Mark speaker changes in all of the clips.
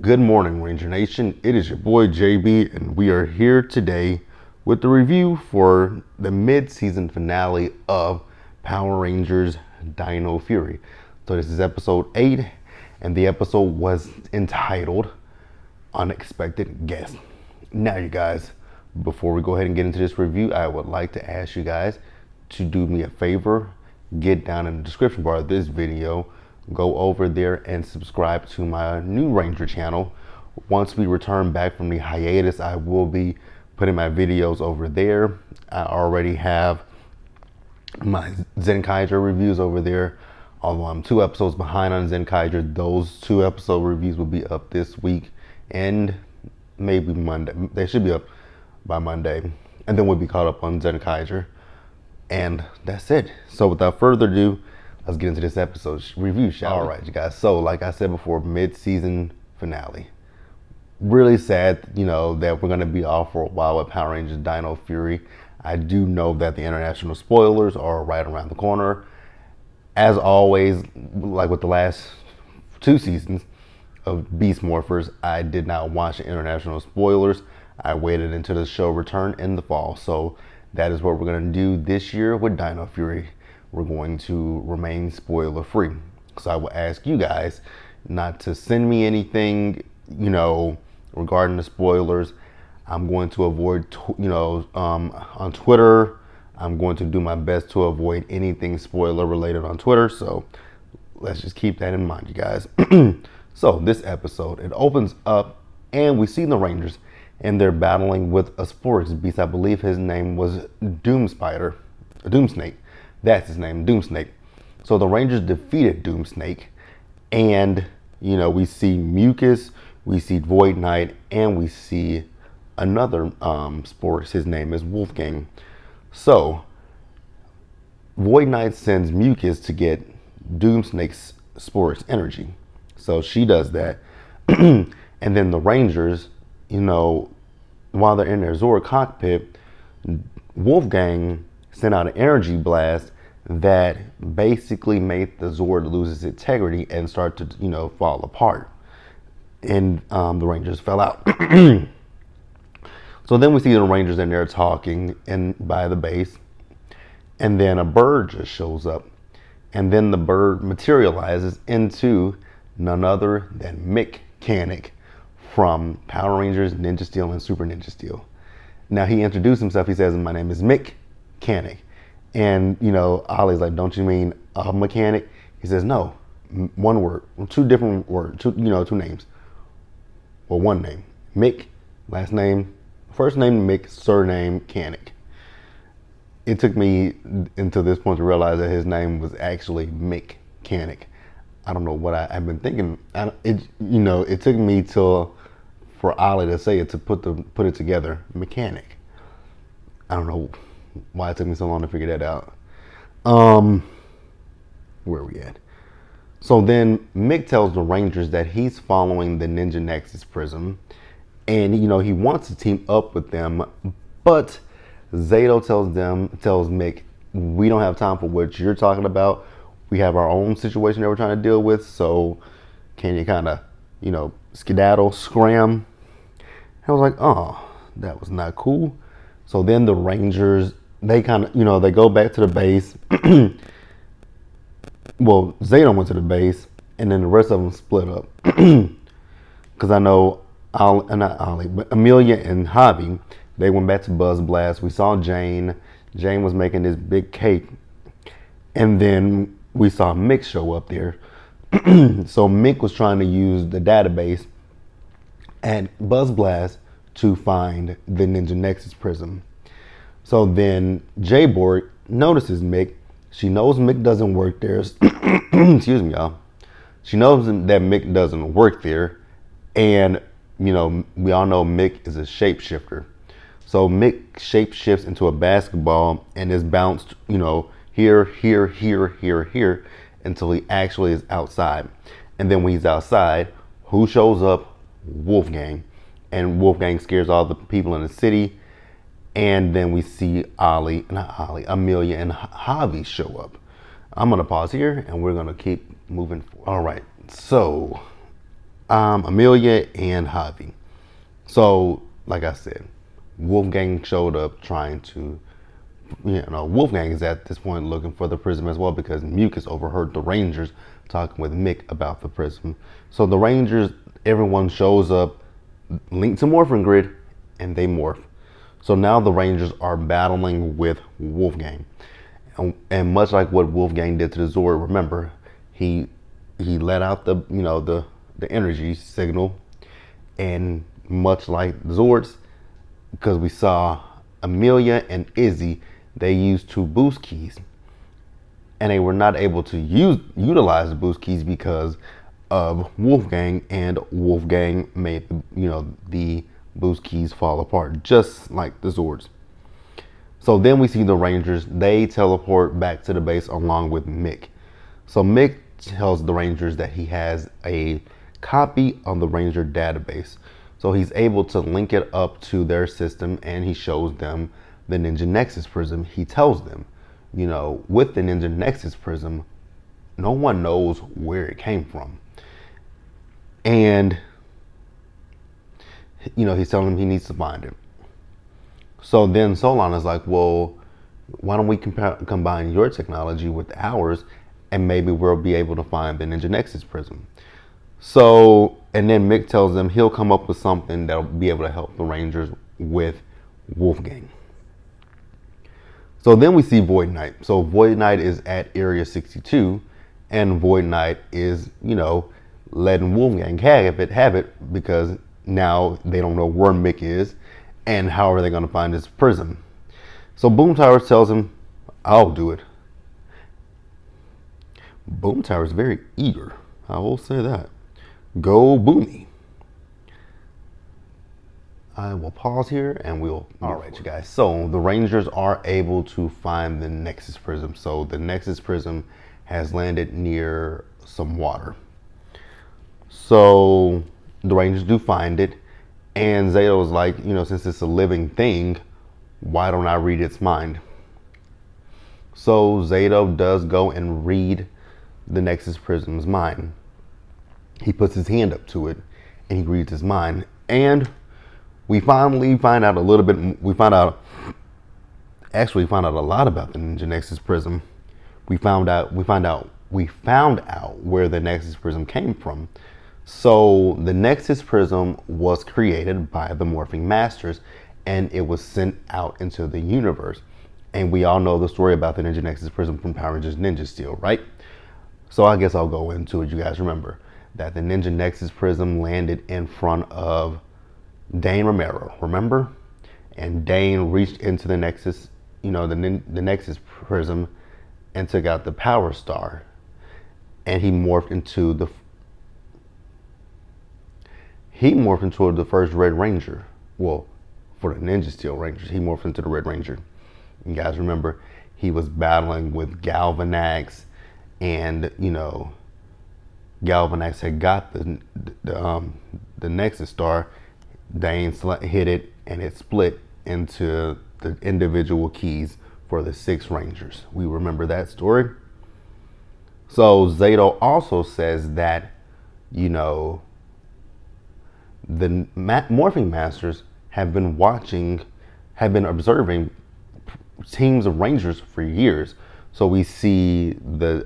Speaker 1: Good morning, Ranger Nation. It is your boy JB, and we are here today with the review for the mid-season finale of Power Rangers Dino Fury. So this is episode 8, and the episode was entitled Unexpected Guest. Now, you guys, before we go ahead and get into this review, I would like to ask you guys to do me a favor. Get down in the description bar of this video, go over there and subscribe to my new Ranger channel. Once we return back from the hiatus, I will be putting my videos over there. I already have my Zenkaiger reviews over there. Although I'm 2 episodes behind on Zenkaiger, those 2 episode reviews will be up this week and maybe Monday. They should be up by Monday, and then we'll be caught up on Zenkaiger. And that's it. So without further ado, let's get into this episode's review, shall we? All right, you guys. So like I said before, mid-season finale. Really sad, that we're going to be off for a while with Power Rangers Dino Fury. I do know that the international spoilers are right around the corner. As always, like with the last 2 seasons of Beast Morphers, I did not watch the international spoilers. I waited until the show returned in the fall. So that is what we're going to do this year with Dino Fury. We're going to remain spoiler free. So I will ask you guys not to send me anything, regarding the spoilers. I'm going to avoid, on Twitter, I'm going to do my best to avoid anything spoiler related on Twitter. So let's just keep that in mind, you guys. So this episode, it opens up and we see the Rangers and they're battling with a Sporix beast. I believe his name was Doomsnake. That's his name, Doomsnake. So the Rangers defeated Doomsnake, and we see Mucus, we see Void Knight, and we see another Sporix. His name is Wolfgang. So Void Knight sends Mucus to get Doomsnake's Sporix energy. So she does that, and then the Rangers, while they're in their Zord cockpit, Wolfgang sent out an energy blast that basically made the Zord lose its integrity and start to, fall apart. And the Rangers fell out. So then we see the Rangers in there talking by the base. And then a bird just shows up. And then the bird materializes into none other than Mick Canic from Power Rangers, Ninja Steel, and Super Ninja Steel. Now he introduced himself. He says, "My name is Mick Canic." And, Ollie's like, "Don't you mean a mechanic?" He says, "No, one word, 2 different words, 2 names. Well, 1 name, Mick, last name, first name Mick, surname Canic." It took me until this point to realize that his name was actually Mick Canic. I don't know what I've been thinking. It took me for Ollie to say it, to put it together, mechanic. I don't know why it took me so long to figure that out. Where are we at? So then Mick tells the Rangers that he's following the Ninja Nexus Prism, and he wants to team up with them, but Zato tells Mick, "We don't have time for what you're talking about. We have our own situation that we're trying to deal with, so can you kind of, skedaddle, scram?" I was like, oh, that was not cool. So then the Rangers, they kind of, they go back to the base. Well, Zato went to the base, and then the rest of them split up. Because I know, not Ollie, but Amelia and Javi, they went back to Buzz Blast. We saw Jane. Jane was making this big cake. And then we saw Mick show up there. So Mick was trying to use the database at Buzz Blast to find the Ninja Nexus Prism. So then Jbarrett notices Mick. She knows Mick doesn't work there. Excuse me, y'all. She knows that Mick doesn't work there. And, we all know Mick is a shapeshifter. So Mick shapeshifts into a basketball and is bounced, here, here, until he actually is outside. And then when he's outside, who shows up? Wolfgang. And Wolfgang scares all the people in the city. And then we see Amelia and Javi show up. I'm going to pause here and we're going to keep moving forward. All right. So Amelia and Javi. So, like I said, Wolfgang showed up trying to, Wolfgang is at this point looking for the prism as well because Mucus overheard the Rangers talking with Mick about the prism. So the Rangers, everyone shows up, linked to Morphin Grid, and they morph. So now the Rangers are battling with Wolfgang. And much like what Wolfgang did to the Zord, remember, he let out the energy signal, and much like the Zords, because we saw Amelia and Izzy, they used 2 boost keys, and they were not able to utilize the boost keys because of Wolfgang, and Wolfgang made the boost keys fall apart, just like the Zords. So then we see the Rangers. They teleport back to the base along with Mick. So Mick tells the Rangers that he has a copy of the Ranger database. So he's able to link it up to their system, and he shows them the Ninja Nexus Prism. He tells them, with the Ninja Nexus Prism, no one knows where it came from. And, he's telling him he needs to find it. So then Solon is like, well, why don't we combine your technology with ours, and maybe we'll be able to find the Ninja Nexus Prism. So, and then Mick tells them he'll come up with something that'll be able to help the Rangers with Wolfgang. So then we see Void Knight. So Void Knight is at Area 62, and Void Knight is, letting Wolfgang have it because now they don't know where Mick is, and how are they going to find this prism. So Boom Tower tells him, I'll do it. Boom Tower is very eager, I will say that. Go Boomy. I will pause here and we'll. Alright, you guys. So the Rangers are able to find the Nexus Prism. So the Nexus Prism has landed near some water. So the Rangers do find it. And Zato's like, since it's a living thing, why don't I read its mind? So Zato does go and read the Nexus Prism's mind. He puts his hand up to it and he reads his mind. And we finally find out a little bit. We found out a lot about the Ninja Nexus Prism. We found out where the Nexus Prism came from. So the Nexus Prism was created by the Morphing Masters, and it was sent out into the universe. And we all know the story about the Ninja Nexus Prism from Power Rangers Ninja Steel, right? So I guess I'll go into it. You guys remember that the Ninja Nexus Prism landed in front of Dane Romero, remember? And Dane reached into the Nexus, the Nexus Prism, and took out the Power Star. And he morphed into the first Red Ranger. Well, for the Ninja Steel Rangers, he morphed into the Red Ranger. You guys remember, he was battling with Galvanax, and Galvanax had got the Nexus Star. Dane hit it, and it split into the individual keys for the 6 Rangers. We remember that story. So Zato also says that, the Morphing Masters have been observing teams of Rangers for years. So we see the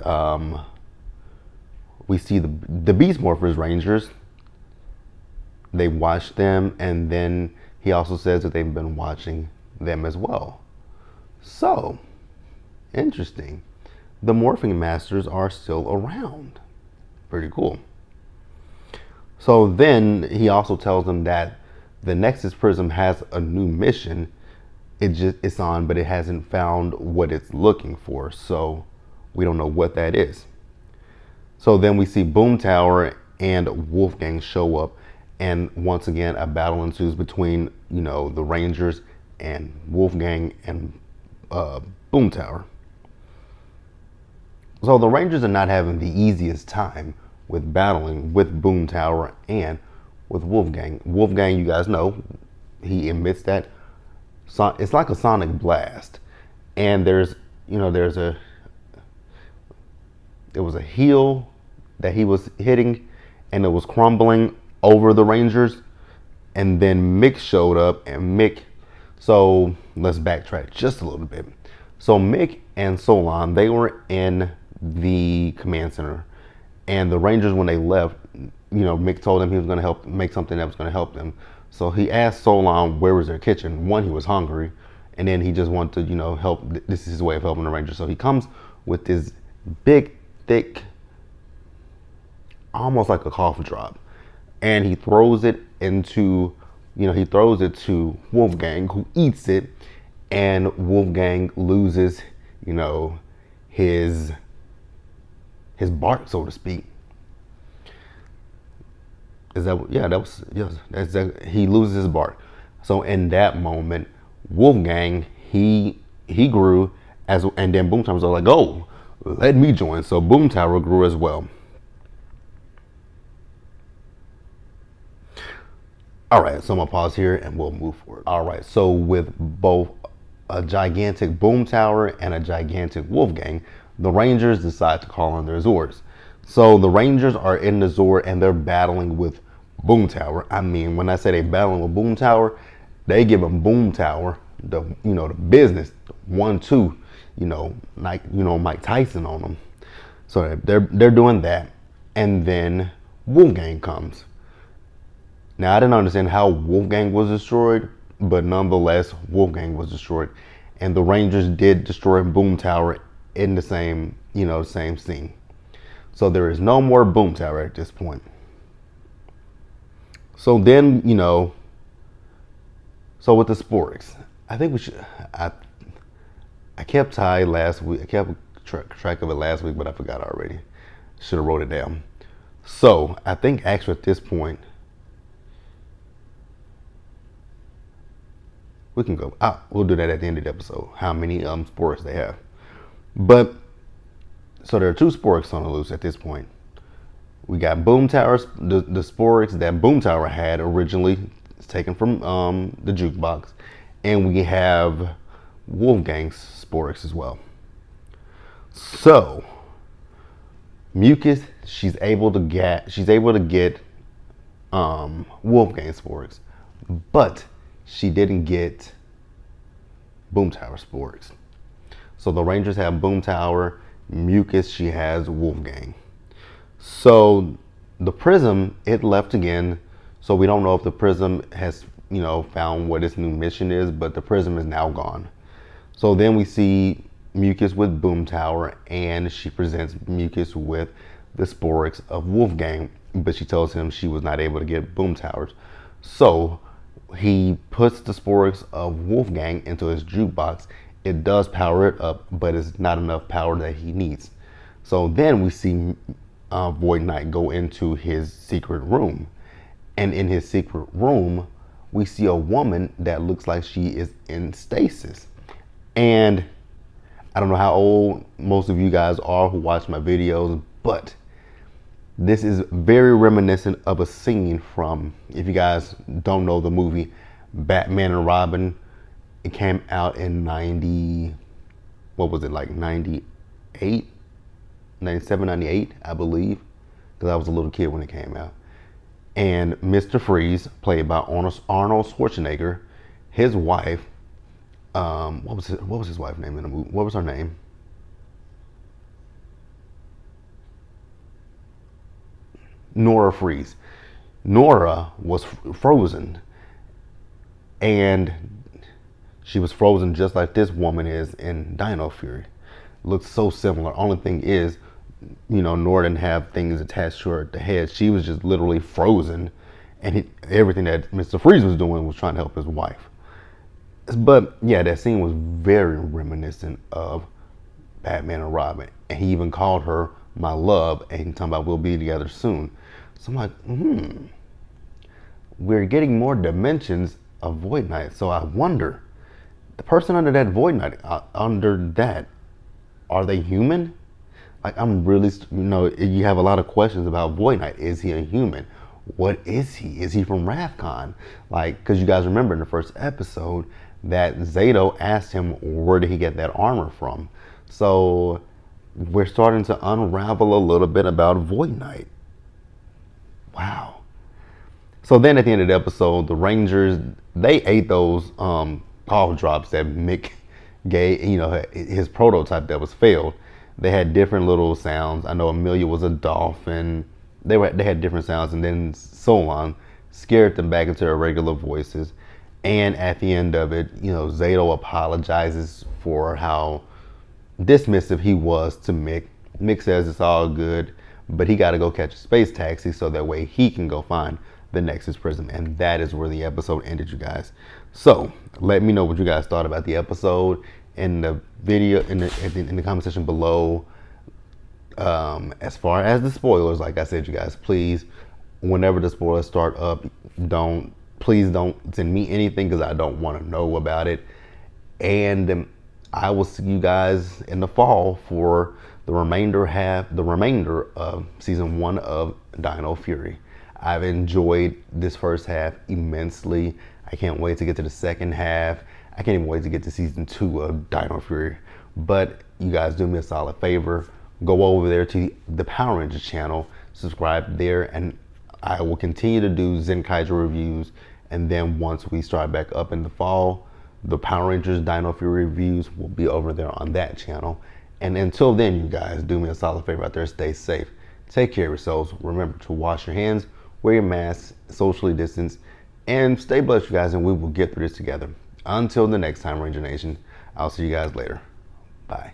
Speaker 1: Beast Morphers Rangers. They watch them, and then he also says that they've been watching them as well. So, interesting. The Morphing Masters are still around. Pretty cool. So then he also tells them that the Nexus Prism has a new mission. It's on, but it hasn't found what it's looking for. So we don't know what that is. So then we see Boom Tower and Wolfgang show up, and once again a battle ensues between the Rangers and Wolfgang and Boom Tower. So the Rangers are not having the easiest time with battling with Boom Tower and with Wolfgang. Wolfgang, you guys know, he emits that. It's like a sonic blast, and there was a heel that he was hitting, and it was crumbling over the Rangers. And then Mick showed up, and so let's backtrack just a little bit. So Mick and Solon, they were in the command center, and the Rangers, when they left, Mick told them he was going to help make something that was going to help them. So he asked Solon where was their kitchen. One, he was hungry, and then he just wanted to, help. This is his way of helping the Rangers. So he comes with this big, thick, almost like a coffee drop, and he throws it to Wolfgang, who eats it, and Wolfgang loses, his bark, so to speak. Is that he loses his bark. So in that moment, Wolfgang he grew and then Boomtower was like, oh, let me join. So Boomtower grew as well. All right, so I'm gonna pause here and we'll move forward. All right, so with both a gigantic Boomtower and a gigantic Wolfgang, the Rangers decide to call on their Zords. So the Rangers are in the Zord and they're battling with Boomtower. I mean, when I say they battling with Boomtower, they give them Boomtower the business 1-2, Mike Tyson on them. So they're doing that, and then Wolfgang comes. Now, I didn't understand how Wolfgang was destroyed, but nonetheless, Wolfgang was destroyed. And the Rangers did destroy Boomtower in the same scene. So there is no more Boomtower at this point. So then, so with the Sporks, I think we should, I kept track of it last week, but I forgot already. Should have wrote it down. So I think actually at this point, we can go. We'll do that at the end of the episode. How many Sporks they have? But so there are 2 Sporks on the loose at this point. We got Boomtowers, the Sporks that Boomtower had originally, it's taken from the jukebox, and we have Wolfgang's Sporks as well. So Mucus, she's able to get Wolfgang Sporks, but she didn't get Boomtower Sporks. So the Rangers have Boomtower, Mucus, she has Wolfgang. So the Prism, it left again. So we don't know if the Prism has, found what its new mission is, but the Prism is now gone. So then we see Mucus with Boomtower, and she presents Mucus with the Sporks of Wolfgang, but she tells him she was not able to get Boomtowers. So he puts the Sporks of Wolfgang into his jukebox. It does power it up, but it's not enough power that he needs. So then we see Void Knight go into his secret room. And in his secret room, we see a woman that looks like she is in stasis. And I don't know how old most of you guys are who watch my videos, but this is very reminiscent of a scene from, if you guys don't know the movie Batman and Robin, it came out in 98, 97, 98, I believe, because I was a little kid when it came out. And Mr. Freeze, played by Arnold Schwarzenegger, his wife, what was his wife's name in the movie? What was her name? Nora Freeze. Nora was frozen, and she was frozen just like this woman is in Dino Fury. Looks so similar. Only thing is, Nora didn't have things attached to her at the head. She was just literally frozen, and everything that Mr. Freeze was doing was trying to help his wife. But yeah, that scene was very reminiscent of Batman and Robin, and he even called her my love, and he's talking about we'll be together soon. So I'm like, we're getting more dimensions of Void Knight. So I wonder, the person under that Void Knight, are they human? Like, I'm really, you have a lot of questions about Void Knight. Is he a human? What is he? Is he from Ravcon? Like, because you guys remember in the first episode that Zato asked him where did he get that armor from. So we're starting to unravel a little bit about Void Knight. Wow. So then at the end of the episode, the Rangers, they ate those cough drops that Mick gave, his prototype that was failed. They had different little sounds. I know Amelia was a dolphin. They had different sounds, and then so on scared them back into their regular voices. And at the end of it, Zato apologizes for how dismissive he was to Mick. Mick says it's all good, but he got to go catch a space taxi so that way he can go find the Nexus Prism. And that is where the episode ended, you guys. So let me know what you guys thought about the episode in the video, in the comment section below. As far as the spoilers, like I said, you guys, please, whenever the spoilers start up, please don't send me anything because I don't want to know about it. And I will see you guys in the fall for the remainder of season 1 of Dino Fury. I've enjoyed this first half immensely. I can't wait to get to the second half. I can't even wait to get to season 2 of Dino Fury. But you guys do me a solid favor. Go over there to the Power Rangers channel, subscribe there, and I will continue to do Zenkaiger reviews. And then once we start back up in the fall, the Power Rangers Dino Fury reviews will be over there on that channel. And until then, you guys, do me a solid favor out there. Stay safe. Take care of yourselves. Remember to wash your hands, wear your masks, socially distance, and stay blessed, you guys, and we will get through this together. Until the next time, Ranger Nation, I'll see you guys later. Bye.